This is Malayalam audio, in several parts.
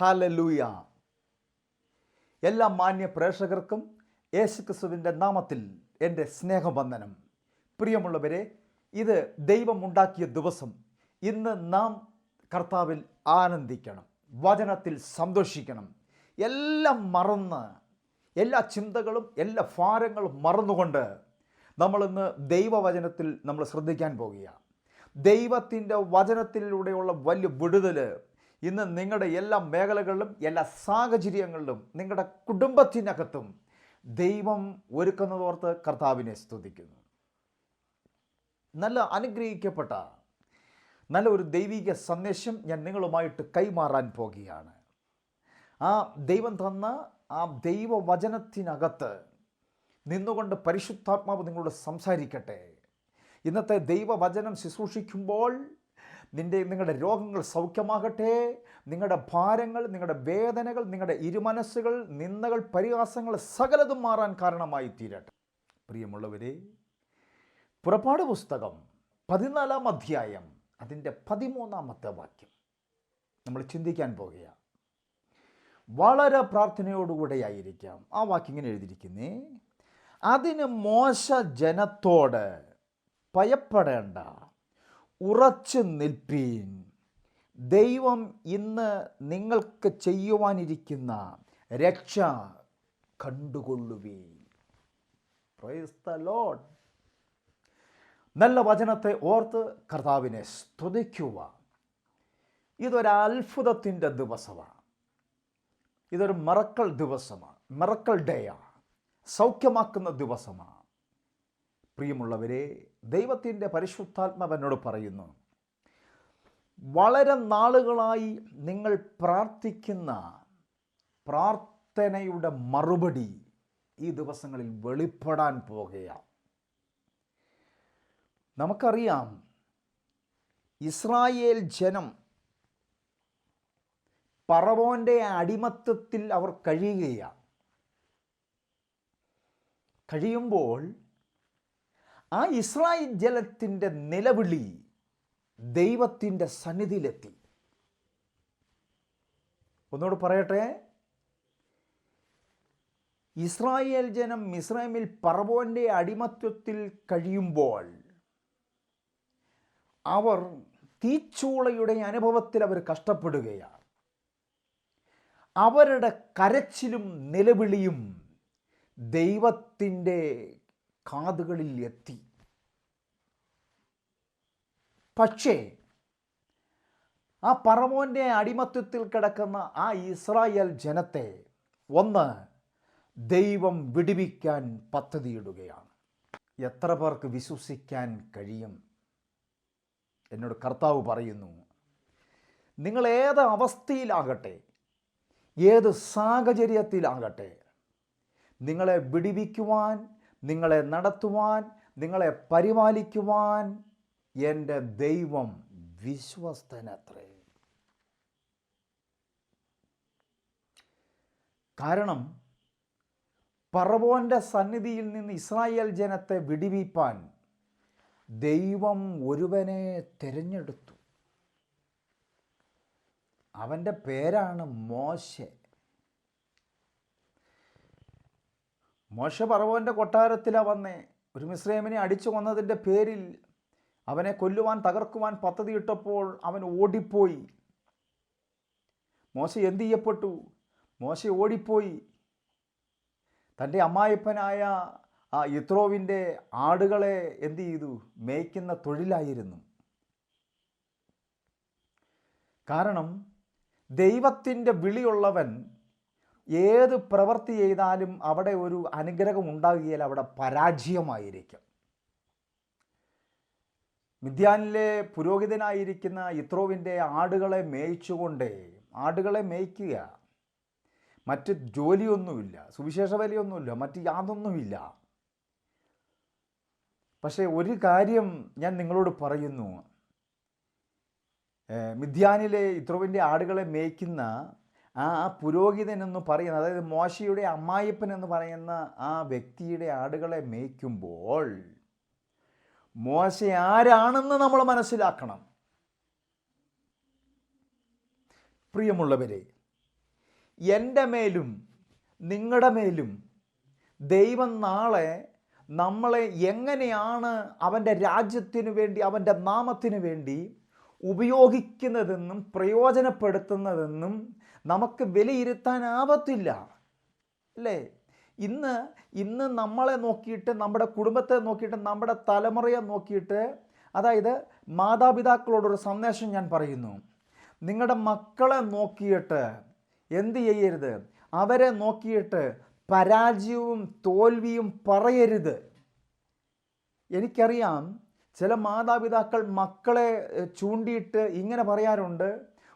ഹല്ലേലൂയ. എല്ലാ മാന്യ പ്രേക്ഷകർക്കും യേശുക്രിസ്തുവിൻ്റെ നാമത്തിൽ എൻ്റെ സ്നേഹവന്ദനം. പ്രിയമുള്ളവരെ, ഇത് ദൈവമുണ്ടാക്കിയ ദിവസം. ഇന്ന് നാം കർത്താവിൽ ആനന്ദിക്കണം, വചനത്തിൽ സന്തോഷിക്കണം. എല്ലാം മറന്ന്, എല്ലാ ചിന്തകളും എല്ലാ ഭാരങ്ങളും മറന്നുകൊണ്ട് നമ്മളിന്ന് ദൈവവചനത്തിൽ നമ്മൾ ശ്രദ്ധിക്കാൻ പോകുകയാണ്. ദൈവത്തിൻ്റെ വചനത്തിലൂടെയുള്ള വലിയ വിടുതൽ ഇന്ന് നിങ്ങളുടെ എല്ലാ മേഖലകളിലും എല്ലാ സാഹചര്യങ്ങളിലും നിങ്ങളുടെ കുടുംബത്തിനകത്തും ദൈവം ഒരുക്കുന്നതോർത്ത് കർത്താവിനെ സ്തുതിക്കുന്നു. നല്ല അനുഗ്രഹിക്കപ്പെട്ട നല്ല ഒരു ദൈവിക സന്ദേശം ഞാൻ നിങ്ങളുമായിട്ട് കൈമാറാൻ പോകുകയാണ്. ആ ദൈവം തന്ന ആ ദൈവവചനത്തിനകത്ത് നിന്നുകൊണ്ട് പരിശുദ്ധാത്മാവ് നിങ്ങളോട് സംസാരിക്കട്ടെ. ഇന്നത്തെ ദൈവവചനം ശുശ്രൂഷിക്കുമ്പോൾ നിങ്ങളുടെ രോഗങ്ങൾ സൗഖ്യമാകട്ടെ. നിങ്ങളുടെ ഭാരങ്ങൾ, നിങ്ങളുടെ വേദനകൾ, നിങ്ങളുടെ ഇരുമനസ്സുകൾ, നിന്ദകൾ, പരിഹാസങ്ങൾ സകലതും മാറാൻ കാരണമായി തീരട്ടെ. പ്രിയമുള്ളവരെ, പുറപ്പാട് പുസ്തകം 14-ാം അധ്യായം അതിൻ്റെ 13-ാമത്തെ വാക്യം നമ്മൾ ചിന്തിക്കാൻ പോകുകയാണ്. വളരെ പ്രാർത്ഥനയോടുകൂടെയായിരിക്കാം. ആ വാക്യം ഇങ്ങനെ എഴുതിയിരിക്കുന്നേ: അതിന് മോശ ജനത്തോട് ഭയപ്പെടേണ്ട, ഉറച്ചു നിൽപ്പീൻ, ദൈവം ഇന്ന് നിങ്ങൾക്ക് ചെയ്യുവാനിരിക്കുന്ന രക്ഷ കണ്ടുകൊള്ളുവീൻ. Praise the Lord. നല്ല വചനത്തെ ഓർത്ത് കർത്താവിനെ സ്തുതിക്കുക. ഇതൊരു അത്ഭുതത്തിൻ്റെ ദിവസമാണ്. ഇതൊരു മിറക്കിൾ ദിവസമാണ്, മിറക്കിൾ ഡേയാണ്, സൗഖ്യമാക്കുന്ന ദിവസമാണ്. പ്രിയമുള്ളവരെ, ദൈവത്തിൻ്റെ പരിശുദ്ധാത്മാവ് എന്നോട് പറയുന്നു, വളരെ നാളുകളായി നിങ്ങൾ പ്രാർത്ഥിക്കുന്ന പ്രാർത്ഥനയുടെ മറുപടി ഈ ദിവസങ്ങളിൽ വെളിപ്പെടാൻ പോകുകയാണ്. നമുക്കറിയാം, ഇസ്രായേൽ ജനം ഫറവോൻ്റെ അടിമത്തത്തിൽ അവർ കഴിയുമ്പോൾ ആ ഇസ്രായേൽ ജനത്തിൻ്റെ നിലവിളി ദൈവത്തിൻ്റെ സന്നിധിയിലെത്തി. ഒന്നുകൂടെ പറയട്ടെ, ഇസ്രായേൽ ജനം മിസ്രൈമിൽ ഫറവോൻ്റെ അടിമത്വത്തിൽ കഴിയുമ്പോൾ അവർ തീച്ചൂളയുടെ അനുഭവത്തിൽ അവർ കഷ്ടപ്പെടുകയാണ്. അവരുടെ കരച്ചിലും നിലവിളിയും ദൈവത്തിൻ്റെ കാതുകളിൽ എത്തി. പക്ഷേ ആ ഫറവോൻ്റെ അടിമത്വത്തിൽ കിടക്കുന്ന ആ ഇസ്രായേൽ ജനത്തെ ഒന്ന് ദൈവം വിടുവിക്കാൻ പദ്ധതിയിടുകയാണ്. എത്ര പേർക്ക് വിശ്വസിക്കാൻ കഴിയും? എന്നോട് കർത്താവ് പറയുന്നു, നിങ്ങൾ ഏത് അവസ്ഥയിലാകട്ടെ, ഏത് സാഹചര്യത്തിലാകട്ടെ, നിങ്ങളെ വിടുവിക്കുവാൻ, നിങ്ങളെ നടത്തുവാൻ, നിങ്ങളെ പരിപാലിക്കുവാൻ എൻ്റെ ദൈവം വിശ്വസ്തനത്രേ. കാരണം ഫറവോൻ്റെ സന്നിധിയിൽ നിന്ന് ഇസ്രായേൽ ജനത്തെ വിടുവിപ്പാൻ ദൈവം ഒരുവനെ തിരഞ്ഞെടുത്തു. അവൻ്റെ പേരാണ് മോശെ. മോശ ഫറവോൻ്റെ കൊട്ടാരത്തിലാണ് വന്നേ. ഒരു മിസ്രൈമിനെ അടിച്ചു കൊന്നതിൻ്റെ പേരിൽ അവനെ കൊല്ലുവാൻ, തകർക്കുവാൻ പദ്ധതിയിട്ടപ്പോൾ അവൻ ഓടിപ്പോയി. മോശ എന്ത് ചെയ്യപ്പെട്ടു? മോശ ഓടിപ്പോയി. തൻ്റെ അമ്മായിപ്പനായ ആ യിത്രോവിൻ്റെ ആടുകളെ എന്ത് ചെയ്തു? മേയ്ക്കുന്ന തൊഴിലായിരുന്നു. കാരണം ദൈവത്തിൻ്റെ വിളിയുള്ളവൻ ഏത് പ്രവൃത്തി ചെയ്താലും അവിടെ ഒരു അനുഗ്രഹം ഉണ്ടാകുകയില്ല, അവിടെ പരാജയമായിരിക്കും. മിദ്യാനിലെ പുരോഹിതനായിരിക്കുന്ന യിത്രോവിൻ്റെ ആടുകളെ മേയ്ക്കുക. മറ്റ് ജോലിയൊന്നുമില്ല, സുവിശേഷ ബലിയൊന്നുമില്ല, മറ്റ് യാതൊന്നുമില്ല. പക്ഷേ ഒരു കാര്യം ഞാൻ നിങ്ങളോട് പറയുന്നു. മിദ്യാനിലെ യിത്രോവിൻ്റെ ആടുകളെ മേയ്ക്കുന്ന ആ പുരോഹിതൻ എന്ന് പറയുന്ന, അതായത് മോശയുടെ അമ്മായിപ്പൻ എന്ന് പറയുന്ന ആ വ്യക്തിയുടെ ആടുകളെ മേയ്ക്കുമ്പോൾ മോശ ആരാണെന്ന് നമ്മൾ മനസ്സിലാക്കണം. പ്രിയമുള്ളവരെ, എൻ്റെ മേലും നിങ്ങളുടെ മേലും ദൈവം നാളെ നമ്മളെ എങ്ങനെയാണ് അവൻ്റെ രാജ്യത്തിനു വേണ്ടി, അവൻ്റെ നാമത്തിനു വേണ്ടി ഉപയോഗിക്കുന്നതെന്നും പ്രയോജനപ്പെടുത്തുന്നതെന്നും നമുക്ക് വിലയിരുത്താനാവത്തില്ല, അല്ലേ? ഇന്ന് നമ്മളെ നോക്കിയിട്ട്, നമ്മുടെ കുടുംബത്തെ നോക്കിയിട്ട്, നമ്മുടെ തലമുറയെ നോക്കിയിട്ട്, അതായത് മാതാപിതാക്കളോടൊരു സന്ദേശം ഞാൻ പറയുന്നു. നിങ്ങളുടെ മക്കളെ നോക്കിയിട്ട് എന്ത് ചെയ്യരുത്? അവരെ നോക്കിയിട്ട് പരാജയവും തോൽവിയും പറയരുത്. എനിക്കറിയാം, ചില മാതാപിതാക്കൾ മക്കളെ ചൂണ്ടിയിട്ട് ഇങ്ങനെ പറയാറുണ്ട്,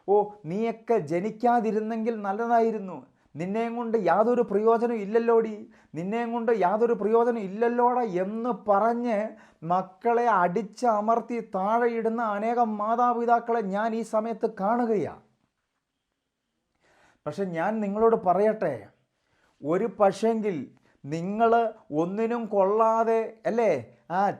ഓ നീയൊക്കെ ജനിക്കാതിരുന്നെങ്കിൽ നല്ലതായിരുന്നു, നിന്നെയും കൊണ്ട് യാതൊരു പ്രയോജനം ഇല്ലല്ലോടി, നിന്നെയും കൊണ്ട് യാതൊരു പ്രയോജനം ഇല്ലല്ലോടാ എന്ന് പറഞ്ഞ് മക്കളെ അടിച്ച് അമർത്തി താഴെയിടുന്ന അനേകം മാതാപിതാക്കളെ ഞാൻ ഈ സമയത്ത് കാണുകയാണ്. പക്ഷെ ഞാൻ നിങ്ങളോട് പറയട്ടെ, ഒരു പക്ഷെങ്കിൽ നിങ്ങൾ ഒന്നിനും കൊള്ളാതെ, അല്ലേ,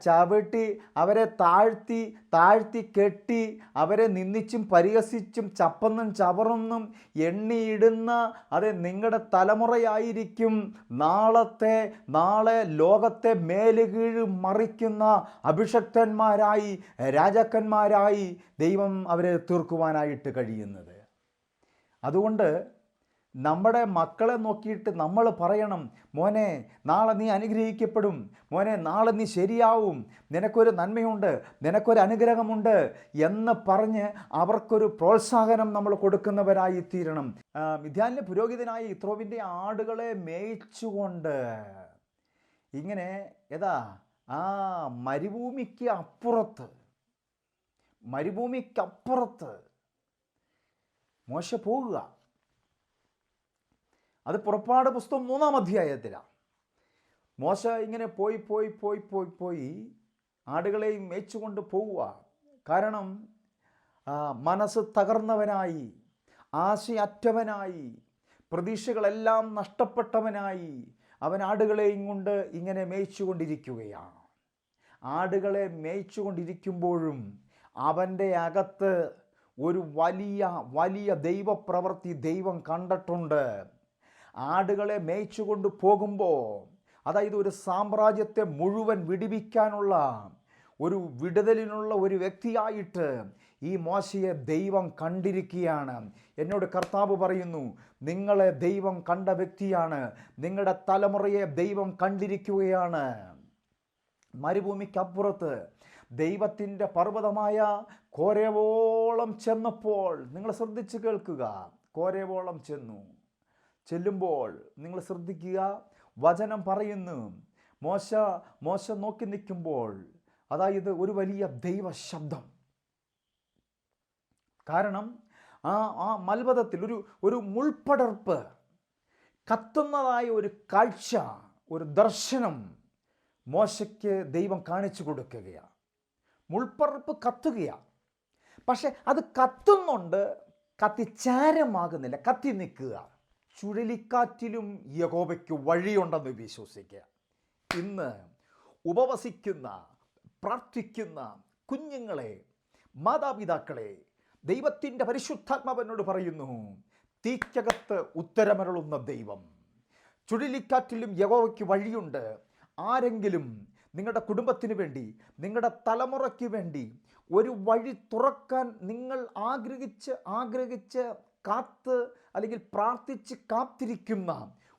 ചവിട്ടി അവരെ താഴ്ത്തി കെട്ടി അവരെ നിന്ദിച്ചും പരിഹസിച്ചും ചപ്പന്നും ചവറൊന്നും എണ്ണിയിടുന്ന അത് നിങ്ങളുടെ തലമുറയായിരിക്കും നാളെ ലോകത്തെ മേലുകീഴ് മറിക്കുന്ന അഭിഷക്തന്മാരായി, രാജാക്കന്മാരായി ദൈവം അവരെ തീർക്കുവാനായിട്ട് കഴിയുന്നത്. അതുകൊണ്ട് നമ്മുടെ മക്കളെ നോക്കിയിട്ട് നമ്മൾ പറയണം, മോനെ നാളെ നീ അനുഗ്രഹിക്കപ്പെടും, മോനെ നാളെ നീ ശരിയാവും, നിനക്കൊരു നന്മയുണ്ട്, നിനക്കൊരു അനുഗ്രഹമുണ്ട് എന്ന് പറഞ്ഞ് അവർക്കൊരു പ്രോത്സാഹനം നമ്മൾ കൊടുക്കുന്നവരായി തീരണം. മിദ്യാനിലെ പുരോഹിതനായ യിത്രോവിൻ്റെ ആടുകളെ മേയിച്ചുകൊണ്ട് ഇങ്ങനെ മരുഭൂമിക്കപ്പുറത്ത് മോശ പോകുക. അത് പുറപ്പാട് പുസ്തകം 3-ാം അധ്യായത്തിലാണ്. മോശ ഇങ്ങനെ പോയി ആടുകളെയും മേച്ചുകൊണ്ട് പോവുക. കാരണം മനസ്സ് തകർന്നവനായി, ആശയറ്റവനായി, പ്രതീക്ഷകളെല്ലാം നഷ്ടപ്പെട്ടവനായി അവൻ ആടുകളെയും കൊണ്ട് ഇങ്ങനെ മേയിച്ചുകൊണ്ടിരിക്കുകയാണ്. ആടുകളെ മേയിച്ചുകൊണ്ടിരിക്കുമ്പോഴും അവൻ്റെ അകത്ത് ഒരു വലിയ ദൈവപ്രവൃത്തി ദൈവം കണ്ടിട്ടുണ്ട്. ആടുകളെ മേയിച്ചുകൊണ്ട് പോകുമ്പോൾ, അതായത് ഒരു സാമ്രാജ്യത്തെ മുഴുവൻ വിടുവിക്കാനുള്ള, ഒരു വിടുതലിനുള്ള ഒരു വ്യക്തിയായിട്ട് ഈ മോശയെ ദൈവം കണ്ടിരിക്കുകയാണ്. എന്നോട് കർത്താവ് പറയുന്നു, നിങ്ങളെ ദൈവം കണ്ട വ്യക്തിയാണ്, നിങ്ങളുടെ തലമുറയെ ദൈവം കണ്ടിരിക്കുകയാണ്. മരുഭൂമിക്കപ്പുറത്ത് ദൈവത്തിൻ്റെ പർവ്വതമായ കോരേവോളം ചെന്നപ്പോൾ, നിങ്ങൾ ശ്രദ്ധിച്ച് കേൾക്കുക, കോരേവോളം ചെല്ലുമ്പോൾ നിങ്ങൾ ശ്രദ്ധിക്കുക, വചനം പറയുന്നു, മോശ നോക്കി നിൽക്കുമ്പോൾ, അതായത് ഒരു വലിയ ദൈവശബ്ദം. കാരണം ആ മൽപദത്തിൽ ഒരു മുൾപ്പടർപ്പ് കത്തുന്നതായ ഒരു കാഴ്ച, ഒരു ദർശനം മോശയ്ക്ക് ദൈവം കാണിച്ചു കൊടുക്കുകയാണ്. മുൾപ്പടർപ്പ് കത്തുകയാണ്, പക്ഷെ അത് കത്തുന്നുണ്ട്, കത്തിച്ചാരമാകുന്നില്ല, കത്തി നിൽക്കുക. ചുഴലിക്കാറ്റിലും യഹോവയ്ക്ക് വഴിയുണ്ടെന്ന് വിശ്വസിക്കുക. ഇന്ന് ഉപവസിക്കുന്ന, പ്രാർത്ഥിക്കുന്ന കുഞ്ഞുങ്ങളെ, മാതാപിതാക്കളെ, ദൈവത്തിൻ്റെ പരിശുദ്ധാത്മാവനോട് പറയുന്നു, തീക്കകത്ത് ഉത്തരമരുളുന്ന ദൈവം. ചുഴലിക്കാറ്റിലും യഹോവയ്ക്ക് വഴിയുണ്ട്. ആരെങ്കിലും നിങ്ങളുടെ കുടുംബത്തിന് വേണ്ടി, നിങ്ങളുടെ തലമുറയ്ക്ക് വേണ്ടി ഒരു വഴി തുറക്കാൻ നിങ്ങൾ ആഗ്രഹിച്ച് അല്ലെങ്കിൽ പ്രാർത്ഥിച്ച് കാത്തിരിക്കുന്ന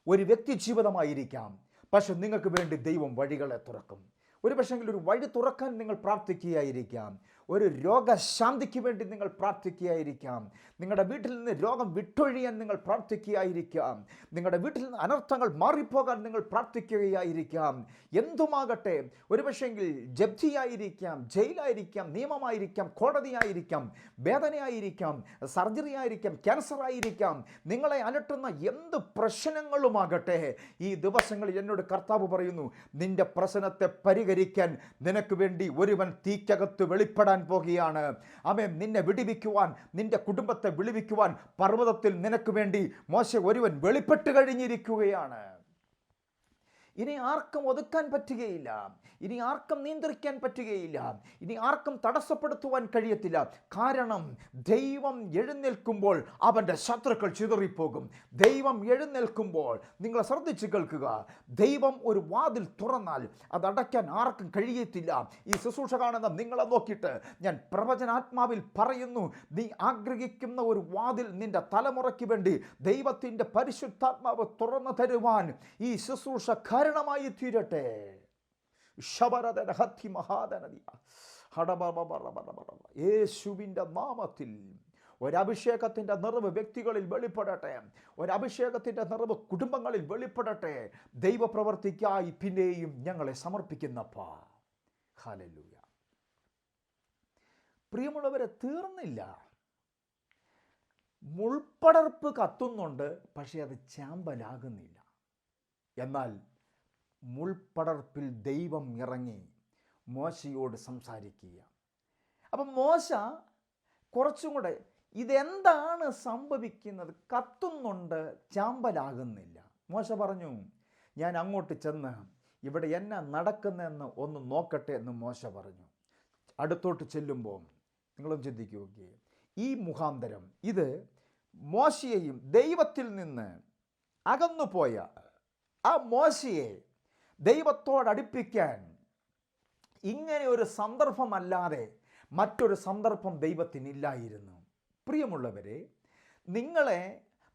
ഒരു വ്യക്തി ജീവിതമായിരിക്കാം. പക്ഷെ നിങ്ങൾക്ക് വേണ്ടി ദൈവം വഴികളെ തുറക്കും. ഒരു പക്ഷെങ്കിൽ ഒരു വഴി തുറക്കാൻ നിങ്ങൾ പ്രാർത്ഥിക്കുകയായിരിക്കാം. ഒരു രോഗശാന്തിക്ക് വേണ്ടി നിങ്ങൾ പ്രാർത്ഥിക്കുകയായിരിക്കാം. നിങ്ങളുടെ വീട്ടിൽ നിന്ന് രോഗം വിട്ടൊഴിയാൻ നിങ്ങൾ പ്രാർത്ഥിക്കുകയായിരിക്കാം. നിങ്ങളുടെ വീട്ടിൽ നിന്ന് അനർത്ഥങ്ങൾ മാറിപ്പോകാൻ നിങ്ങൾ പ്രാർത്ഥിക്കുകയായിരിക്കാം. എന്തുമാകട്ടെ, ഒരുപക്ഷെങ്കിൽ ജപ്തിയായിരിക്കാം, ജയിലായിരിക്കാം, നിയമമായിരിക്കാം, കോടതിയായിരിക്കാം, വേദനയായിരിക്കാം, സർജറി ആയിരിക്കാം, ക്യാൻസർ ആയിരിക്കാം, നിങ്ങളെ അലട്ടുന്ന എന്ത് പ്രശ്നങ്ങളുമാകട്ടെ, ഈ ദിവസങ്ങളിൽ എന്നോട് കർത്താവ് പറയുന്നു, നിന്റെ പ്രശ്നത്തെ പരിഹരിക്കാൻ നിനക്ക് വേണ്ടി ഒരുവൻ തീക്കകത്ത് വെളിപ്പെടാൻ പോകുകയാണ്. ആമേൻ. നിന്നെ വിടുവിക്കുവാൻ, നിന്റെ കുടുംബത്തെ വിടുവിക്കുവാൻ പർവ്വതത്തിൽ നിനക്ക് വേണ്ടി മോശെ ഒരുവൻ വെളിപ്പെട്ട് കഴിഞ്ഞിരിക്കുകയാണ്. ഇനി ആർക്കും ഒതുക്കാൻ പറ്റുകയില്ല, ഇനി ആർക്കും നിയന്ത്രിക്കാൻ പറ്റുകയില്ല, ഇനി ആർക്കും തടസ്സപ്പെടുത്തുവാൻ കഴിയത്തില്ല. കാരണം ദൈവം എഴുന്നേൽക്കുമ്പോൾ അവൻ്റെ ശത്രുക്കൾ ചിതറിപ്പോകും. ദൈവം എഴുന്നേൽക്കുമ്പോൾ, നിങ്ങൾ ശ്രദ്ധിച്ച് കേൾക്കുക, ദൈവം ഒരു വാതിൽ തുറന്നാൽ അത് അടയ്ക്കാൻ ആർക്കും കഴിയത്തില്ല. ഈ ശുശ്രൂഷ കാണുന്ന നിങ്ങളെ നോക്കിയിട്ട് ഞാൻ പ്രവചനാത്മാവിൽ പറയുന്നു, നീ ആഗ്രഹിക്കുന്ന ഒരു വാതിൽ നിന്റെ തലമുറയ്ക്ക് വേണ്ടി ദൈവത്തിൻ്റെ പരിശുദ്ധാത്മാവ് തുറന്നു തരുവാൻ ഈ ശുശ്രൂഷ കാരണമായി തീരട്ടെ. യേശുവിൻ്റെ നാമത്തിൽ ഒരഭിഷേകത്തിൻ്റെ നിറവ് വ്യക്തികളിൽ വെളിപ്പെടട്ടെ, ഒരഭിഷേകത്തിൻ്റെ നിറവ് കുടുംബങ്ങളിൽ വെളിപ്പെടട്ടെ. ദൈവപ്രവർത്തിക്കായി പിന്നെയും ഞങ്ങളെ സമർപ്പിക്കുന്നപ്പാ. ഹല്ലേലൂയ. പ്രിയമുള്ളവരെ, തീർന്നില്ല. മുൾപ്പടർപ്പ് കത്തുന്നുണ്ട്, പക്ഷേ അത് ചാമ്പലാകുന്നില്ല. എന്നാൽ മുൾപ്പടർപ്പിൽ ദൈവം ഇറങ്ങി മോശയോട് സംസാരിക്കുക. അപ്പം മോശ കുറച്ചും കൂടെ, ഇതെന്താണ് സംഭവിക്കുന്നത്? കത്തുന്നുണ്ട്, ചാമ്പലാകുന്നില്ല. മോശ പറഞ്ഞു, ഞാൻ അങ്ങോട്ട് ചെന്ന് ഇവിടെ എന്നാ നടക്കുന്നതെന്ന് ഒന്ന് നോക്കട്ടെ എന്ന് മോശ പറഞ്ഞു. അടുത്തോട്ട് ചെല്ലുമ്പോൾ നിങ്ങളും ചിന്തിക്കൂ, ഈ മുഖാന്തരം ഇത് മോശയെയും ദൈവത്തിൽ നിന്ന് അകന്നുപോയ ആ മോശയെ ദൈവത്തോടടുപ്പിക്കാൻ ഇങ്ങനെ ഒരു സന്ദർഭമല്ലാതെ മറ്റൊരു സന്ദർഭം ദൈവത്തിനില്ലായിരുന്നു. പ്രിയമുള്ളവരെ, നിങ്ങളെ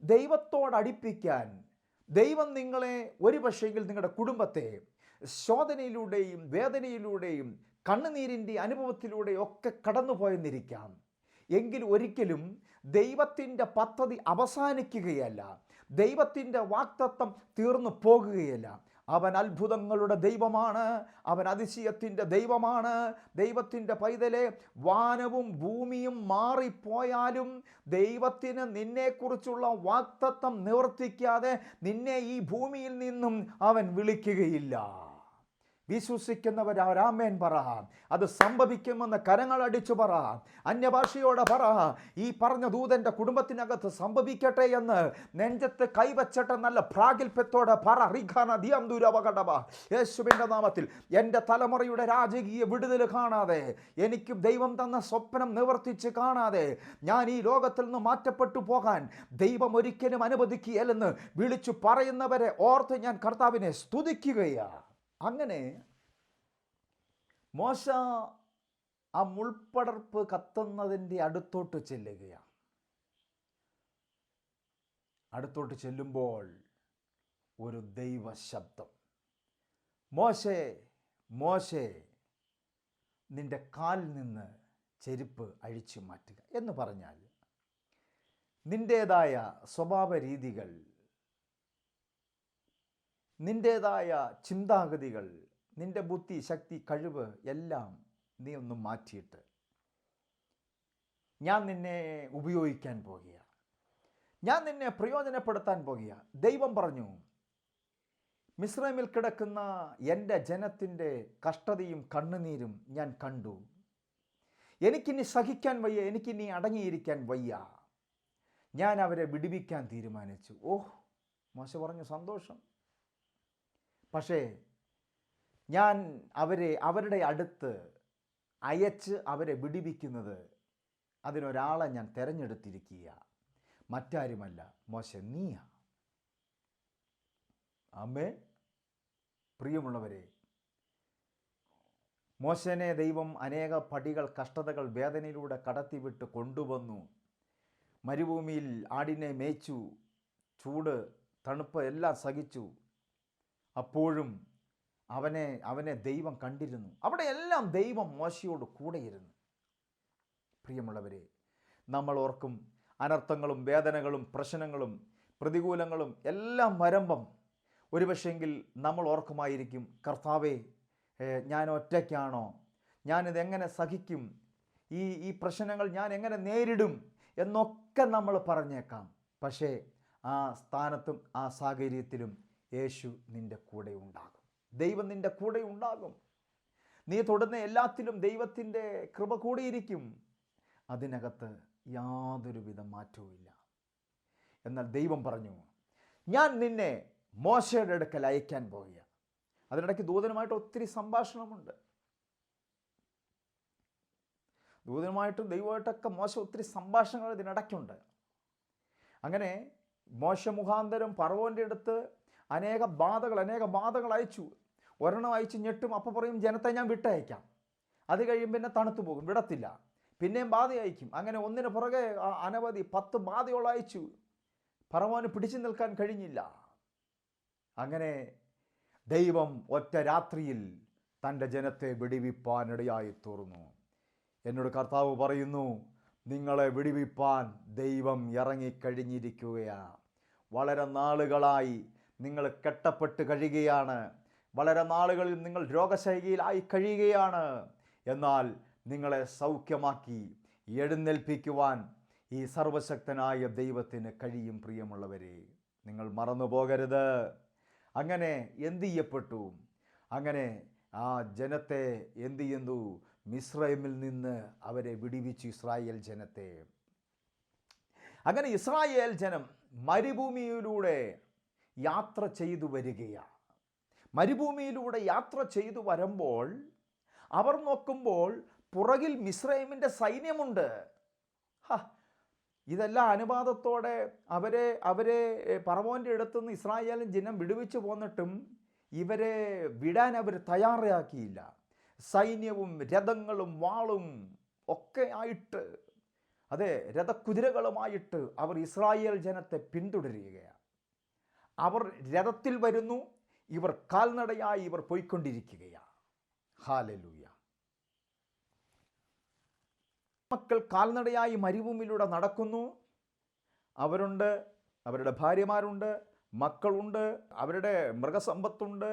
ദൈവത്തോടടുപ്പിക്കാൻ ദൈവം നിങ്ങളെ ഒരുപക്ഷെങ്കിൽ നിങ്ങളുടെ കുടുംബത്തെ ശോധനയിലൂടെയും വേദനയിലൂടെയും കണ്ണുനീരിൻ്റെ അനുഭവത്തിലൂടെയും ഒക്കെ കടന്നുപോയെന്നിരിക്കാം. എങ്കിൽ ഒരിക്കലും ദൈവത്തിൻ്റെ പദ്ധതി അവസാനിക്കുകയല്ല, ദൈവത്തിൻ്റെ വാഗ്ദത്തം തീർന്നു പോകുകയല്ല. അവൻ അത്ഭുതങ്ങളുടെ ദൈവമാണ്, അവൻ അതിശയത്തിൻ്റെ ദൈവമാണ്. ദൈവത്തിൻ്റെ പൈതലെ, വാനവും ഭൂമിയും മാറിപ്പോയാലും ദൈവത്തിന് നിന്നെക്കുറിച്ചുള്ള വാഗ്ദത്തം നിവർത്തിക്കാതെ നിന്നെ ഈ ഭൂമിയിൽ നിന്നും അവൻ വിളിക്കുകയില്ല. വിശ്വസിക്കുന്നവർ ആമേൻ പറ. അത് സംഭവിക്കുമെന്ന് കരങ്ങളടിച്ചു പറ, അന്യഭാഷയോടെ പറ. ഈ പറഞ്ഞ ദൂതൻ്റെ കുടുംബത്തിനകത്ത് സംഭവിക്കട്ടെ എന്ന് നെഞ്ചത്ത് കൈവച്ചിട്ട് നല്ല പ്രാഗൽഭ്യത്തോടെ പറ. യേശുവിൻ്റെ നാമത്തിൽ എൻ്റെ തലമുറയുടെ രാജകീയ വിടുതൽ കാണാതെ, എനിക്കും ദൈവം തന്ന സ്വപ്നം നിവർത്തിച്ച് കാണാതെ ഞാൻ ഈ ലോകത്തിൽ നിന്ന് മാറ്റപ്പെട്ടു പോകാൻ ദൈവം ഒരിക്കലും അനുവദിക്കുകയില്ലെന്ന് വിളിച്ചു പറയുന്നവരെ ഓർത്ത് ഞാൻ കർത്താവിനെ സ്തുതിക്കുകയാണ്. അങ്ങനെ മോശ ആ മുൾപ്പടർപ്പ് കത്തുന്നതിൻ്റെ അടുത്തോട്ട് ചെല്ലുകയാണ്. അടുത്തോട്ട് ചെല്ലുമ്പോൾ ഒരു ദൈവ ശബ്ദം, മോശേ മോശേ, നിന്റെ കാലിൽ നിന്ന് ചെരുപ്പ് അഴിച്ചു മാറ്റുക എന്ന് പറഞ്ഞാൽ നിൻ്റേതായ സ്വഭാവ രീതികൾ, നിൻ്റേതായ ചിന്താഗതികൾ, നിൻ്റെ ബുദ്ധി, ശക്തി, കഴിവ് എല്ലാം നീ ഒന്ന് മാറ്റിയിട്ട് ഞാൻ നിന്നെ ഉപയോഗിക്കാൻ പോകുക, ഞാൻ നിന്നെ പ്രയോജനപ്പെടുത്താൻ പോകുക. ദൈവം പറഞ്ഞു, മിസ്രൈമിൽ കിടക്കുന്ന എൻ്റെ ജനത്തിൻ്റെ കഷ്ടതയും കണ്ണുനീരും ഞാൻ കണ്ടു. എനിക്കിനി സഹിക്കാൻ വയ്യ, എനിക്കിനി അടങ്ങിയിരിക്കാൻ വയ്യ. ഞാൻ അവരെ വിടുവിക്കാൻ തീരുമാനിച്ചു. ഓഹ്, മോശ പറഞ്ഞു, സന്തോഷം. പക്ഷേ ഞാൻ അവരുടെ അടുത്ത് അയച്ച് അവരെ വിടുവിക്കുന്നത്, അതിനൊരാളെ ഞാൻ തിരഞ്ഞെടുത്തിരിക്കുക. മറ്റാരുമല്ല, മോശ, നീയാ. ആമേൻ. പ്രിയമുള്ളവരെ, മോശനെ ദൈവം അനേക പടികൾ, കഷ്ടതകൾ, വേദനയിലൂടെ കടത്തിവിട്ട് കൊണ്ടുവന്നു. മരുഭൂമിയിൽ ആടിനെ മേച്ചു, ചൂട്, തണുപ്പ് എല്ലാം സഹിച്ചു. അപ്പോഴും അവനെ ദൈവം കണ്ടിരുന്നു. അവിടെ എല്ലാം ദൈവം മോശയോട് കൂടെയിരുന്നു. പ്രിയമുള്ളവരെ, നമ്മൾ ഓർക്കും അനർത്ഥങ്ങളും വേദനകളും പ്രശ്നങ്ങളും പ്രതികൂലങ്ങളും എല്ലാം വരുമ്പം ഒരുപക്ഷെങ്കിൽ നമ്മൾ ഓർക്കുമായിരിക്കും, കർത്താവേ, ഞാൻ ഒറ്റയ്ക്കാണോ, ഞാനിതെങ്ങനെ സഹിക്കും, ഈ പ്രശ്നങ്ങൾ ഞാൻ എങ്ങനെ നേരിടും എന്നൊക്കെ നമ്മൾ പറഞ്ഞേക്കാം. പക്ഷേ ആ സ്ഥാനത്തും ആ സാഹചര്യത്തിലും യേശു നിൻ്റെ കൂടെ ഉണ്ടാകും. ദൈവം നിൻ്റെ കൂടെ ഉണ്ടാകും. നീ തൊടുന്ന എല്ലാത്തിലും ദൈവത്തിൻ്റെ കൃപ കൂടിയിരിക്കും. അതിനകത്ത് യാതൊരുവിധ മാറ്റവുമില്ല. എന്നാൽ ദൈവം പറഞ്ഞു, ഞാൻ നിന്നെ മോശയുടെ അടുക്കൽ അയക്കാൻ പോകുക. അതിനിടയ്ക്ക് ദൂതനുമായിട്ട് ഒത്തിരി സംഭാഷണമുണ്ട്. ദൂതനുമായിട്ടും ദൈവമായിട്ടൊക്കെ മോശ ഒത്തിരി സംഭാഷണങ്ങൾ ഇതിനിടയ്ക്കുണ്ട്. അങ്ങനെ മോശ മുഖാന്തരം ഫറവോൻ്റെ അടുത്ത് അനേക ബാധകൾ അയച്ചു. ഒരെണ്ണം അയച്ച് ഞെട്ടും, അപ്പോൾ പറയും ജനത്തെ ഞാൻ വിട്ടയക്കാം. അത് കഴിയുമ്പോൾ പിന്നെ തണുത്തു പോകും, വിടത്തില്ല. പിന്നെയും ബാധ അയക്കും. അങ്ങനെ ഒന്നിന് പുറകെ അനവധി 10 ബാധയോളം അയച്ചു. ഫറവോന് പിടിച്ചു നിൽക്കാൻ കഴിഞ്ഞില്ല. അങ്ങനെ ദൈവം ഒറ്റ രാത്രിയിൽ തൻ്റെ ജനത്തെ വിടിവിപ്പാനിടയായി തീർന്നു. എന്നോട് കർത്താവ് പറയുന്നു, നിങ്ങളെ വിടിവിപ്പാൻ ദൈവം ഇറങ്ങിക്കഴിഞ്ഞിരിക്കുകയാണ്. വളരെ നാളുകളായി നിങ്ങൾ കെട്ടപ്പെട്ട് കഴിയുകയാണ്. വളരെ നാളുകളിൽ നിങ്ങൾ രോഗശൈലിയിലായി കഴിയുകയാണ്. എന്നാൽ നിങ്ങളെ സൗഖ്യമാക്കി എഴുന്നേൽപ്പിക്കുവാൻ ഈ സർവശക്തനായ ദൈവത്തിന് കഴിയും. പ്രിയമുള്ളവരെ, നിങ്ങൾ മറന്നു പോകരുത്. അങ്ങനെ എന്ത് ചെയ്യപ്പെട്ടു? അങ്ങനെ ആ ജനത്തെ എന്ത് ചെയ്യുന്നു? മിസ്രൈമിൽ നിന്ന് അവരെ വിടിവിച്ചു, ഇസ്രായേൽ ജനത്തെ. അങ്ങനെ ഇസ്രായേൽ ജനം മരുഭൂമിയിലൂടെ യാത്ര ചെയ്തു വരികയാണ്. മരുഭൂമിയിലൂടെ യാത്ര ചെയ്തു വരുമ്പോൾ അവർ നോക്കുമ്പോൾ പുറകിൽ മിസ്രൈമിൻ്റെ സൈന്യമുണ്ട്. ഇതെല്ലാം അനുവാദത്തോടെ അവരെ ഫറവോൻ്റെ അടുത്തുനിന്ന് ഇസ്രായേലിൻ ജനം വിടുവിച്ചു പോന്നിട്ടും ഇവരെ വിടാൻ അവർ തയ്യാറാക്കിയില്ല. സൈന്യവും രഥങ്ങളും വാളും ഒക്കെ ആയിട്ട്, അതെ, രഥക്കുതിരകളുമായിട്ട് അവർ ഇസ്രായേൽ ജനത്തെ പിന്തുടരുകയാണ്. അവർ രഥത്തിൽ വരുന്നു, ഇവർ കാൽനടയായി ഇവർ പോയിക്കൊണ്ടിരിക്കുകയാണ്. ഹല്ലേലൂയ. മക്കൾ കാൽനടയായി മരുഭൂമിയിലൂടെ നടക്കുന്നു. അവരുണ്ട്, അവരുടെ ഭാര്യമാരുണ്ട്, മക്കളുണ്ട്, അവരുടെ മൃഗസമ്പത്തുണ്ട്,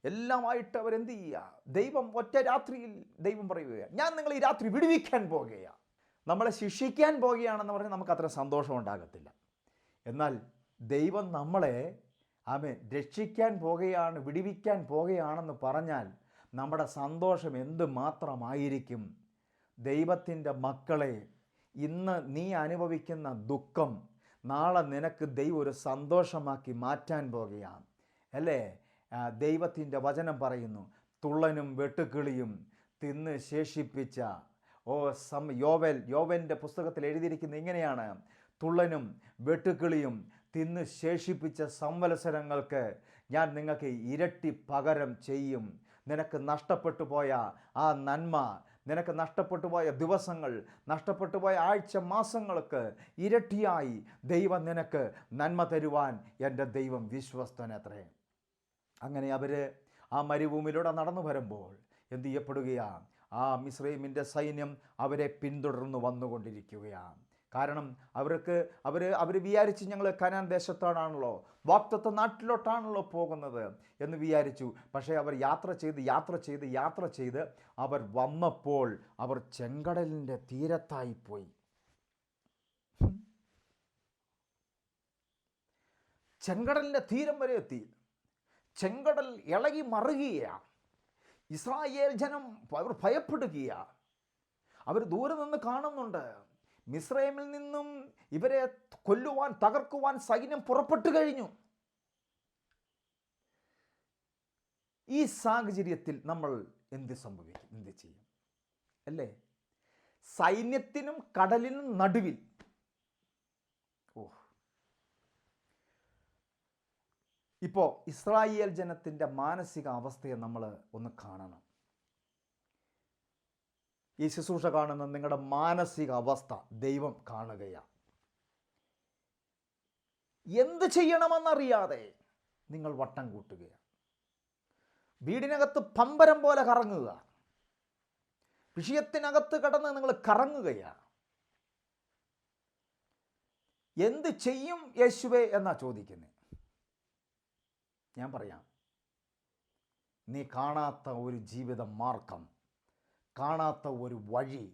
എല്ലാമായിട്ട് അവരെന്ത് ചെയ്യുക? ദൈവം ഒറ്റ രാത്രിയിൽ ദൈവം പറയുകയാണ്, ഞാൻ നിങ്ങളെ ഈ രാത്രി വിടുവിക്കാൻ പോകുകയാണ്. നമ്മളെ ശിക്ഷിക്കാൻ പോകുകയാണെന്ന് പറഞ്ഞാൽ നമുക്ക് അത്ര സന്തോഷം ഉണ്ടാകത്തില്ല. എന്നാൽ ദൈവം നമ്മളെ രക്ഷിക്കാൻ പോകുകയാണ്, വിടുവിക്കാൻ പോകുകയാണെന്ന് പറഞ്ഞാൽ നമ്മുടെ സന്തോഷം എന്ത് മാത്രമായിരിക്കും. ദൈവത്തിൻ്റെ മക്കളെ, ഇന്ന് നീ അനുഭവിക്കുന്ന ദുഃഖം നാളെ നിനക്ക് ദൈവം ഒരു സന്തോഷമാക്കി മാറ്റാൻ പോകുകയാണ്, അല്ലേ? ദൈവത്തിൻ്റെ വചനം പറയുന്നു, തുള്ളനും വെട്ടുക്കിളിയും തിന്ന് ശേഷിപ്പിച്ച യോവേൻ്റെ പുസ്തകത്തിൽ എഴുതിയിരിക്കുന്ന ഇങ്ങനെയാണ്, തുള്ളനും വെട്ടുക്കിളിയും തിന്ന് ശേഷിപ്പിച്ച സംവത്സരങ്ങൾക്ക് ഞാൻ നിങ്ങൾക്ക് ഇരട്ടി പകരം ചെയ്യും. നിനക്ക് നഷ്ടപ്പെട്ടു പോയ ആ നന്മ, നിനക്ക് നഷ്ടപ്പെട്ടു പോയ ദിവസങ്ങൾ, നഷ്ടപ്പെട്ടു പോയ ആഴ്ച മാസങ്ങൾക്ക് ഇരട്ടിയായി ദൈവം നിനക്ക് നന്മ തരുവാൻ എൻ്റെ ദൈവം വിശ്വസ്തനത്രേ. അങ്ങനെ അവർ ആ മരുഭൂമിയിലൂടെ നടന്നു വരുമ്പോൾ എന്ത് ചെയ്യപ്പെടുകയാണ്? ആ മിസ്രൈമിൻ്റെ സൈന്യം അവരെ പിന്തുടർന്ന് വന്നുകൊണ്ടിരിക്കുകയാണ്. കാരണം അവർ വിചാരിച്ച് ഞങ്ങൾ കനാൻ ദേശത്തോടാണല്ലോ, വാഗ്ദത്ത നാട്ടിലോട്ടാണല്ലോ പോകുന്നത് എന്ന് വിചാരിച്ചു. പക്ഷേ അവർ യാത്ര ചെയ്ത് അവർ വന്നപ്പോൾ അവർ ചെങ്കടലിൻ്റെ തീരത്തായിപ്പോയി. ചെങ്കടലിൻ്റെ തീരം വരെ എത്തി. ചെങ്കടൽ ഇളകി മറുകയാണ്. ഇസ്രായേൽ ജനം അവർ ഭയപ്പെടുകയാണ്. അവർ ദൂരെ നിന്ന് കാണുന്നുണ്ട്, മിസ്രൈമിൽ നിന്നും ഇവരെ കൊല്ലുവാൻ, തകർക്കുവാൻ സൈന്യം പുറപ്പെട്ടു കഴിഞ്ഞു. ഈ സാഹചര്യത്തിൽ നമ്മൾ എന്ത് സംഭവിക്കും? എന്ത് ചെയ്യും? അല്ലേ? സൈന്യത്തിനും കടലിനും നടുവിൽ. ഇപ്പോൾ ഇസ്രായേൽ ജനത്തിൻ്റെ മാനസിക അവസ്ഥയെ നമ്മൾ ഒന്ന് കാണണം. ഈ ശുശ്രൂഷ കാണുന്ന നിങ്ങളുടെ മാനസിക അവസ്ഥ ദൈവം കാണുകയാണ്. എന്ത് ചെയ്യണമെന്നറിയാതെ നിങ്ങൾ വട്ടം കൂട്ടുകയാണ്. വീടിനകത്ത് പമ്പരം പോലെ കറങ്ങുക. വിഷയത്തിനകത്ത് കടന്ന് നിങ്ങൾ കറങ്ങുകയാണ്. എന്ത് ചെയ്യും യേശുവേ എന്നാ ചോദിക്കുന്നത്. ഞാൻ പറയാം, നീ കാണാത്ത ഒരു ജീവിത മാർഗം, കാണാത്ത ഒരു വഴി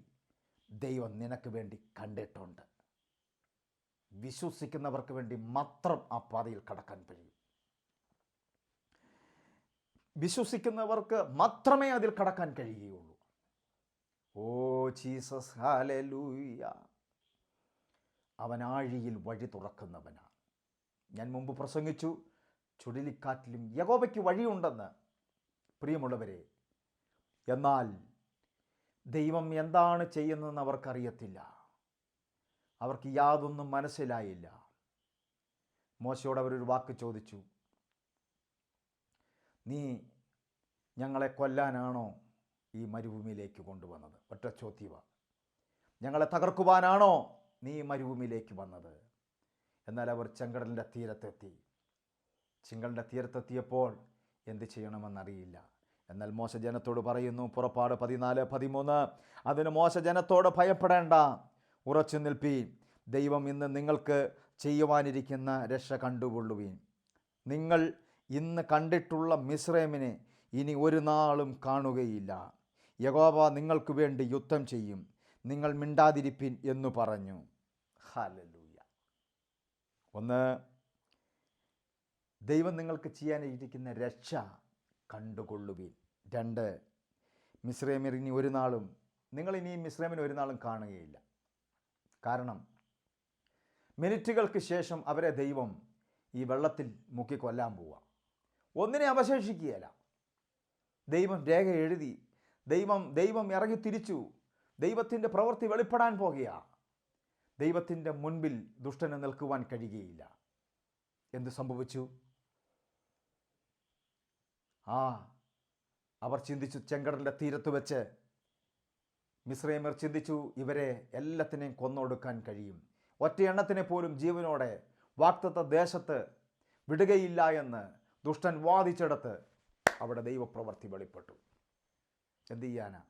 ദൈവം നിനക്ക് വേണ്ടി കണ്ടിട്ടുണ്ട്. വിശ്വസിക്കുന്നവർക്ക് വേണ്ടി മാത്രം ആ പാതയിൽ കടക്കാൻ കഴിയും. വിശ്വസിക്കുന്നവർക്ക് മാത്രമേ അതിൽ കടക്കാൻ കഴിയുകയുള്ളൂ. Oh Jesus, hallelujah. അവൻ ആഴിയിൽ വഴി തുറക്കുന്നവനാണ്. ഞാൻ മുമ്പ് പ്രസംഗിച്ചു, ചുഴലിക്കാറ്റിലും യഹോവയ്ക്ക് വഴിയുണ്ടെന്ന്. പ്രിയമുള്ളവരെ, എന്നാൽ ദൈവം എന്താണ് ചെയ്യുന്നതെന്ന് അവർക്കറിയത്തില്ല. അവർക്ക് യാതൊന്നും മനസ്സിലായില്ല. മോശയോട് അവരൊരു വാക്ക് ചോദിച്ചു, നീ ഞങ്ങളെ കൊല്ലാനാണോ ഈ മരുഭൂമിയിലേക്ക് കൊണ്ടുവന്നത്? ഒറ്റ ചോദ്യമാണ്. ഞങ്ങളെ തകർക്കുവാനാണോ നീ മരുഭൂമിയിലേക്ക് വന്നത്? എന്നാൽ അവർ ചെങ്കടലിൻ്റെ തീരത്തെത്തി. ചെങ്കടലിൻ്റെ തീരത്തെത്തിയപ്പോൾ എന്ത് ചെയ്യണമെന്നറിയില്ല. എന്നാൽ മോശ ജനത്തോട് പറയുന്നു, പുറപ്പാട് 14:13, അതിന് മോശ ജനത്തോട് ഭയപ്പെടേണ്ട, ഉറച്ചു നിൽപ്പീൻ, ദൈവം ഇന്ന് നിങ്ങൾക്ക് ചെയ്യുവാനിരിക്കുന്ന രക്ഷ കണ്ടുകൊള്ളുവീൻ. നിങ്ങൾ ഇന്ന് കണ്ടിട്ടുള്ള മിസ്രൈമിനെ ഇനി ഒരു നാളും കാണുകയില്ല. യഹോവ നിങ്ങൾക്ക് വേണ്ടി യുദ്ധം ചെയ്യും, നിങ്ങൾ മിണ്ടാതിരിപ്പിൻ എന്നു പറഞ്ഞു. ഹല്ലേലൂയ. ഒന്ന്, ദൈവം നിങ്ങൾക്ക് ചെയ്യാനിരിക്കുന്ന രക്ഷ കണ്ടുകൊള്ളുവീൻ. രണ്ട്, മിസ്രൈമിൽ ഇനി ഒരു നാളും നിങ്ങൾ ഇനി മിസ്രൈമിന് ഒരു നാളും കാണുകയില്ല. കാരണം മിനിറ്റുകൾക്ക് ശേഷം അവരെ ദൈവം ഈ വെള്ളത്തിൽ മുക്കി കൊല്ലാൻ പോവുക. ഒന്നിനെ അവശേഷിക്കുകയില്ല. ദൈവം രേഖ എഴുതി, ദൈവം ഇറങ്ങി തിരിച്ചു. ദൈവത്തിൻ്റെ പ്രവൃത്തി വെളിപ്പെടാൻ പോകുകയാണ്. ദൈവത്തിൻ്റെ മുൻപിൽ ദുഷ്ടന് നിൽക്കുവാൻ കഴിയുകയില്ല. എന്ത് സംഭവിച്ചു? അവർ ചിന്തിച്ചു, ചെങ്കടലിൻ്റെ തീരത്ത് വെച്ച് മിസ്രൈമ്യർ ചിന്തിച്ചു, ഇവരെ എല്ലാത്തിനെയും കൊന്നൊടുക്കാൻ കഴിയും, ഒറ്റ എണ്ണത്തിനെ പോലും ജീവനോടെ വാഗ്ദത്ത ദേശത്ത് വിടുകയില്ല എന്ന് ദുഷ്ടൻ വാദിച്ചെടുത്ത് അവിടെ ദൈവപ്രവൃത്തി വെളിപ്പെട്ടു. എന്ത് ചെയ്യാനാ?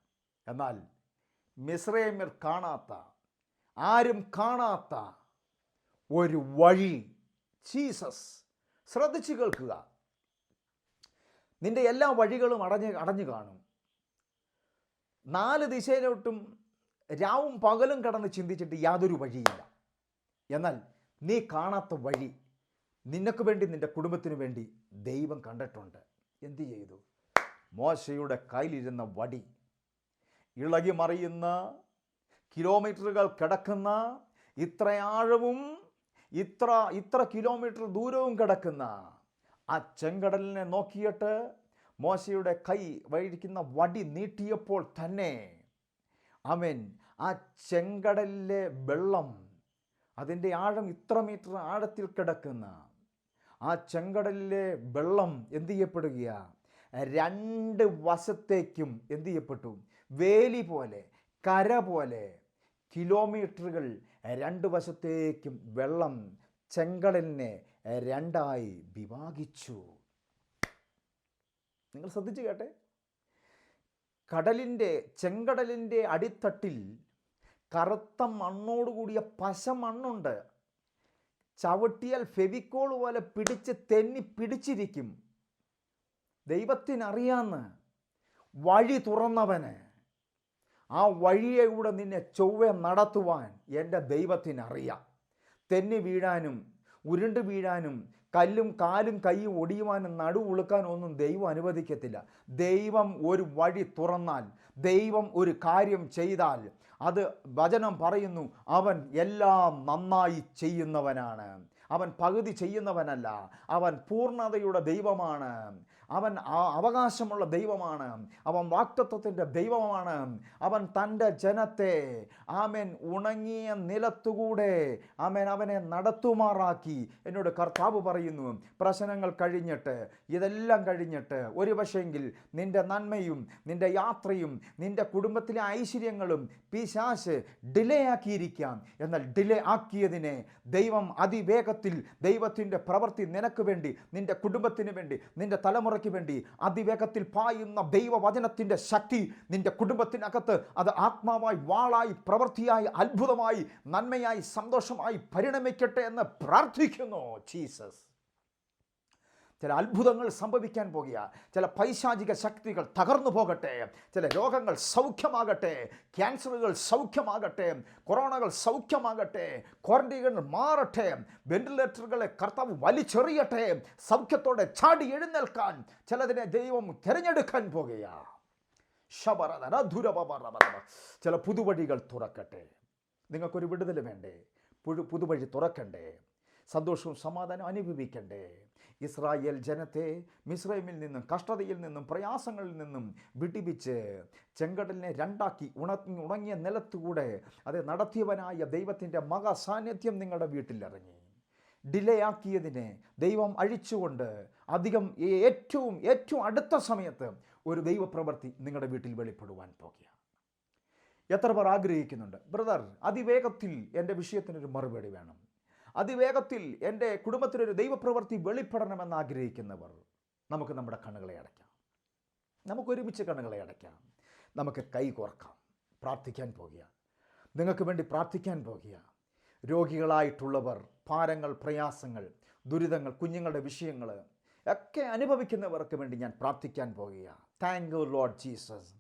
എന്നാൽ മിസ്രൈമ്യർ കാണാത്ത, ആരും കാണാത്ത ഒരു വഴി ജീസസ്. ശ്രദ്ധിച്ചു കേൾക്കുക. നിന്റെ എല്ലാ വഴികളും അടഞ്ഞു കാണും. 4 ദിശയിലോട്ടും രാവും പകലും കടന്ന് ചിന്തിച്ചിട്ട് യാതൊരു വഴിയില്ല. എന്നാൽ നീ കാണാത്ത വഴി നിനക്ക് വേണ്ടി, നിന്റെ കുടുംബത്തിന് വേണ്ടി ദൈവം കണ്ടിട്ടുണ്ട്. എന്തു ചെയ്തു? മോശയുടെ കയ്യിലിരുന്ന വടി, ഇളകി മറിയുന്ന, കിലോമീറ്ററുകൾ കിടക്കുന്ന, ഇത്ര ആഴവും ഇത്ര കിലോമീറ്റർ ദൂരവും കിടക്കുന്ന ആ ചെങ്കടലിനെ നോക്കിയിട്ട് മോശയുടെ കൈ വഴിക്കുന്ന വടി നീട്ടിയപ്പോൾ തന്നെ ആമേൻ, ആ ചെങ്കടലിലെ വെള്ളം, അതിൻ്റെ ആഴം ഇത്ര മീറ്റർ ആഴത്തിൽ കിടക്കുന്ന ആ ചെങ്കടലിലെ വെള്ളം എന്ത് ചെയ്യപ്പെടുകയാണ്? 2 വശത്തേക്കും എന്ത് ചെയ്യപ്പെട്ടു? വേലി പോലെ, കര പോലെ, കിലോമീറ്ററുകൾ 2 വശത്തേക്കും വെള്ളം ചെങ്കടലിനെ 2ആയി വിഭാഗിച്ചു. നിങ്ങൾ ശ്രദ്ധിച്ചു കേട്ടെ. ചെങ്കടലിൻ്റെ അടിത്തട്ടിൽ കറുത്ത മണ്ണോടുകൂടിയ പശ മണ്ണുണ്ട്. ചവിട്ടിയാൽ ഫെവിക്കോൾ പോലെ തെന്നി പിടിച്ചിരിക്കും. ദൈവത്തിനറിയാന്ന് വഴി തുറന്നവന് ആ വഴിയിലൂടെ നിന്നെ ചൊവ്വെ നടത്തുവാൻ എൻ്റെ ദൈവത്തിനറിയാം. തെന്നി വീഴാനും ഉരുണ്ട് വീഴാനും കല്ലും കാലും കൈയും ഒടിയുവാനും നടുവുളുക്കാനും ഒന്നും ദൈവം അനുവദിക്കത്തില്ല. ദൈവം ഒരു വഴി തുറന്നാൽ, ദൈവം ഒരു കാര്യം ചെയ്താൽ, അത് വചനം പറയുന്നു, അവൻ എല്ലാം നന്നായി ചെയ്യുന്നവനാണ്. അവൻ പകുതി ചെയ്യുന്നവനല്ല, അവൻ പൂർണ്ണതയുടെ ദൈവമാണ്. അവൻ അവകാശമുള്ള ദൈവമാണ്. അവൻ വാഗ്ദത്തത്തിൻ്റെ ദൈവമാണ്. അവൻ തൻ്റെ ജനത്തെ ആമേൻ ഉണങ്ങിയ നിലത്തുകൂടെ ആമേൻ അവനെ നടത്തുമാറാക്കി. എന്നോട് കർത്താവ് പറയുന്നു, പ്രശ്നങ്ങൾ കഴിഞ്ഞിട്ട്, ഇതെല്ലാം കഴിഞ്ഞിട്ട്, ഒരു പക്ഷേങ്കിൽ നിൻ്റെ നന്മയും നിൻ്റെ യാത്രയും നിൻ്റെ കുടുംബത്തിലെ ഐശ്വര്യങ്ങളും പിശാച് ഡിലേ ആക്കിയിരിക്കാം. എന്നാൽ ഡിലേ ആക്കിയതിനെ ദൈവം അതിവേഗത്തിൽ ദൈവത്തിൻ്റെ പ്രവൃത്തി നിനക്ക് വേണ്ടി, നിൻ്റെ കുടുംബത്തിന് വേണ്ടി, നിൻ്റെ തലമുറ തലമുറയ്ക്ക് വേണ്ടി അതിവേഗത്തിൽ പായുന്ന ദൈവവചനത്തിൻ്റെ ശക്തി നിൻ്റെ കുടുംബത്തിനകത്ത് അത് ആത്മാവായി, വാളായി, പ്രവൃത്തിയായി, അത്ഭുതമായി, നന്മയായി, സന്തോഷമായി പരിണമിക്കട്ടെ എന്ന് പ്രാർത്ഥിക്കുന്നു. ജീസസ്. ചില അത്ഭുതങ്ങൾ സംഭവിക്കാൻ പോകുക, ചില പൈശാചിക ശക്തികൾ തകർന്നു പോകട്ടെ, ചില രോഗങ്ങൾ സൗഖ്യമാകട്ടെ, ക്യാൻസറുകൾ സൗഖ്യമാകട്ടെ, കൊറോണകൾ സൗഖ്യമാകട്ടെ, ക്വാറന്റൈനുകൾ മാറട്ടെ, വെന്റിലേറ്ററുകളെ കർത്താവ് വലിച്ചെറിയട്ടെ, സൗഖ്യത്തോടെ ചാടി എഴുന്നേൽക്കാൻ ചിലതിനെ ദൈവം തിരഞ്ഞെടുക്കാൻ പോകുക. ചില പുതുവഴികൾ തുറക്കട്ടെ. നിങ്ങൾക്കൊരു വിടുതൽ വേണ്ടേ? പുതുവഴി തുറക്കണ്ടേ? സന്തോഷവും സമാധാനം അനുഭവിക്കണ്ടേ? ഇസ്രായേൽ ജനത്തെ മിസ്രൈമിൽ നിന്നും, കഷ്ടതയിൽ നിന്നും, പ്രയാസങ്ങളിൽ നിന്നും വിടിപ്പിച്ച് ചെങ്കടലിനെ രണ്ടാക്കി ഉണങ്ങിയ നിലത്തുകൂടെ അത് നടത്തിയവനായ ദൈവത്തിൻ്റെ മഹാസാന്നിധ്യം നിങ്ങളുടെ വീട്ടിലിറങ്ങി. ഡിലേ ആക്കിയതിനെ ദൈവം അഴിച്ചുകൊണ്ട് ഏറ്റവും അടുത്ത സമയത്ത് ഒരു ദൈവപ്രവൃത്തി നിങ്ങളുടെ വീട്ടിൽ വെളിപ്പെടുവാൻ പോകുക. എത്ര പേർ ആഗ്രഹിക്കുന്നുണ്ട്, ബ്രദർ അതിവേഗത്തിൽ എൻ്റെ വിഷയത്തിനൊരു മറുപടി വേണം, അതിവേഗത്തിൽ എൻ്റെ കുടുംബത്തിനൊരു ദൈവപ്രവൃത്തി വെളിപ്പെടണമെന്ന് ആഗ്രഹിക്കുന്നവർ, നമുക്ക് നമ്മുടെ കണ്ണുകളെ അടയ്ക്കാം. നമുക്കൊരുമിച്ച് കണ്ണുകളെ അടയ്ക്കാം. നമുക്ക് കൈകോർക്കാം. പ്രാർത്ഥിക്കാൻ പോകുക. നിങ്ങൾക്ക് വേണ്ടി പ്രാർത്ഥിക്കാൻ പോകുക. രോഗികളായിട്ടുള്ളവർ, ഭാരങ്ങൾ, പ്രയാസങ്ങൾ, ദുരിതങ്ങൾ, കുഞ്ഞുങ്ങളുടെ വിഷയങ്ങൾ ഒക്കെ അനുഭവിക്കുന്നവർക്ക് വേണ്ടി ഞാൻ പ്രാർത്ഥിക്കാൻ പോകുക. Thank you Lord Jesus.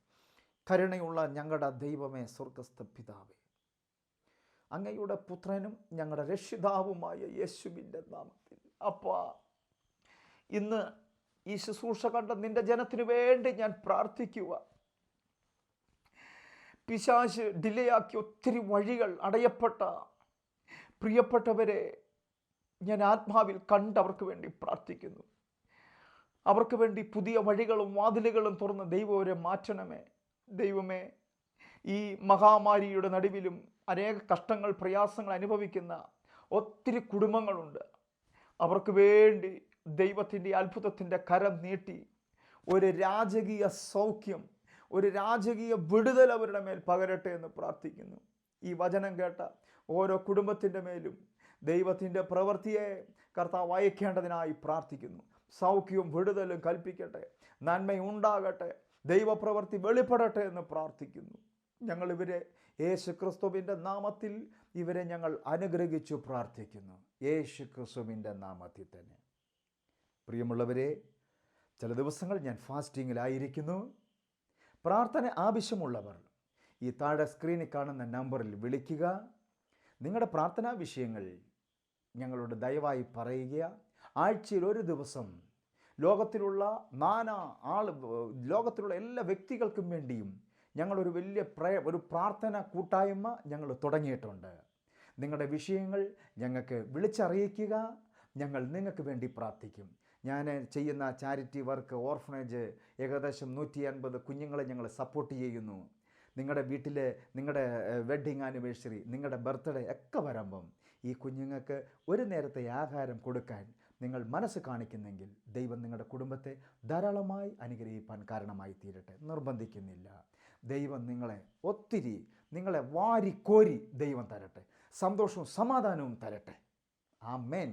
കരുണയുള്ള ഞങ്ങളുടെ ദൈവമേ, സ്വർഗ്ഗസ്ഥ പിതാവേ, അങ്ങയുടെ പുത്രനും ഞങ്ങളുടെ രക്ഷിതാവുമായ യേശുവിൻ്റെ നാമത്തിൽ അപ്പാ, ഇന്ന് ഈ ശുശ്രൂഷ കണ്ട നിൻ്റെ ജനത്തിനു വേണ്ടി ഞാൻ പ്രാർത്ഥിക്കുക. പിശാച് ഡിലേ ആക്കി ഒത്തിരി വഴികൾ അടയപ്പെട്ട പ്രിയപ്പെട്ടവരെ ഞാൻ ആത്മാവിൽ കണ്ടവർക്ക് വേണ്ടി പ്രാർത്ഥിക്കുന്നു. അവർക്ക് വേണ്ടി പുതിയ വഴികളും വാതിലുകളും തുറന്ന് ദൈവവരെ മാറ്റണമേ. ദൈവമേ, ഈ മഹാമാരിയുടെ നടുവിലും അനേക കഷ്ടങ്ങൾ, പ്രയാസങ്ങൾ അനുഭവിക്കുന്ന ഒത്തിരി കുടുംബങ്ങളുണ്ട്. അവർക്ക് വേണ്ടി ദൈവത്തിൻ്റെ അത്ഭുതത്തിൻ്റെ കരം നീട്ടി ഒരു രാജകീയ സൗഖ്യം, ഒരു രാജകീയ വിടുതൽ അവരുടെ മേൽ പകരട്ടെ എന്ന് പ്രാർത്ഥിക്കുന്നു. ഈ വചനം കേട്ട ഓരോ കുടുംബത്തിൻ്റെ മേലും ദൈവത്തിൻ്റെ പ്രവൃത്തിയെ കർത്താവ് അയക്കേണ്ടതിനായി പ്രാർത്ഥിക്കുന്നു. സൗഖ്യവും വിടുതലും കൽപ്പിക്കട്ടെ, നന്മയുണ്ടാകട്ടെ, ദൈവപ്രവൃത്തി വെളിപ്പെടട്ടെ എന്ന് പ്രാർത്ഥിക്കുന്നു. ഞങ്ങൾ ഇവരെ യേശു ക്രിസ്തുവിൻ്റെ നാമത്തിൽ ഇവരെ ഞങ്ങൾ അനുഗ്രഹിച്ചു പ്രാർത്ഥിക്കുന്നു. യേശു ക്രിസ്തുവിൻ്റെ നാമത്തിൽ തന്നെ. പ്രിയമുള്ളവരെ, ചില ദിവസങ്ങൾ ഞാൻ ഫാസ്റ്റിങ്ങിലായിരിക്കുന്നു. പ്രാർത്ഥന ആവശ്യമുള്ളവർ ഈ താഴെ സ്ക്രീനിൽ കാണുന്ന നമ്പറിൽ വിളിക്കുക. നിങ്ങളുടെ പ്രാർത്ഥനാ വിഷയങ്ങൾ ഞങ്ങളോട് ദയവായി പറയുക. ആഴ്ചയിൽ ഒരു ദിവസം ലോകത്തിലുള്ള ലോകത്തിലുള്ള എല്ലാ വ്യക്തികൾക്കും വേണ്ടിയും ഞങ്ങളൊരു വലിയ ഒരു പ്രാർത്ഥന കൂട്ടായ്മ ഞങ്ങൾ തുടങ്ങിയിട്ടുണ്ട്. നിങ്ങളുടെ വിഷയങ്ങൾ ഞങ്ങൾക്ക് വിളിച്ചറിയിക്കുക. ഞങ്ങൾ നിങ്ങൾക്ക് വേണ്ടി പ്രാർത്ഥിക്കും. ഞാൻ ചെയ്യുന്ന ചാരിറ്റി വർക്ക്, ഓർഫനേജ്, ഏകദേശം 150 കുഞ്ഞുങ്ങളെ ഞങ്ങൾ സപ്പോർട്ട് ചെയ്യുന്നു. നിങ്ങളുടെ വീട്ടിലെ നിങ്ങളുടെ വെഡ്ഡിങ് ആനിവേഴ്സറി, നിങ്ങളുടെ ബർത്ത്ഡേ ഒക്കെ വരുമ്പം ഈ കുഞ്ഞുങ്ങൾക്ക് ഒരു നേരത്തെ ആഹാരം കൊടുക്കാൻ നിങ്ങൾ മനസ്സ് കാണിക്കുന്നെങ്കിൽ ദൈവം നിങ്ങളുടെ കുടുംബത്തെ ധാരാളമായി അനുഗ്രഹിക്കാൻ കാരണമായി തീരട്ടെ. നിർബന്ധിക്കുന്നില്ല. ദൈവം നിങ്ങളെ വാരിക്കോരി ദൈവം തരട്ടെ. സന്തോഷവും സമാധാനവും തരട്ടെ. ആമേൻ.